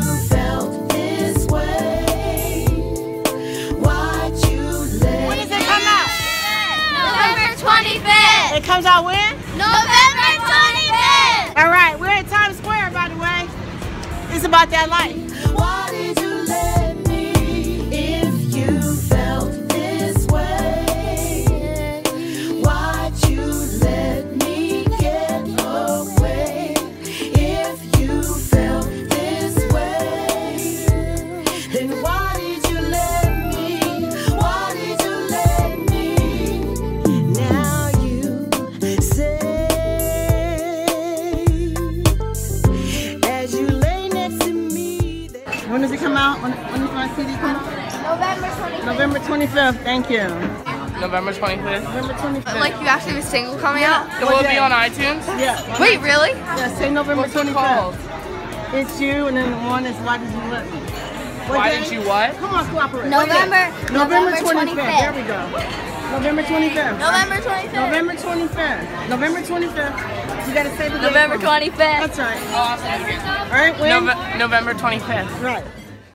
felt this way, why'd you let When does it come out? November 25th. It comes out when? November 25th. All right, we're at Times Square, by the way. It's about that life. Why did you let me if you felt this way? Why'd you let me get away if you felt this way? Then why did you let me? Why did you let me? Now you say, as you lay next to me. When does it come out? When does my CD come out? November 25th. November 25th. Thank you. November 25th. November 25th. Like you actually have a single coming out? It will be on iTunes? Yeah. Wait, really? Yeah, say November What's it 25th. called? It's you, and then the one is Why Did You Let Me? Why did you what? Come on, cooperate. November 25th. 25th. There we go. November 25th. November 25th. November 25th. November 25th. You gotta say the date. November for me. 25th. That's right. Oh, I'll say it again. All right, when? November 25th. Right.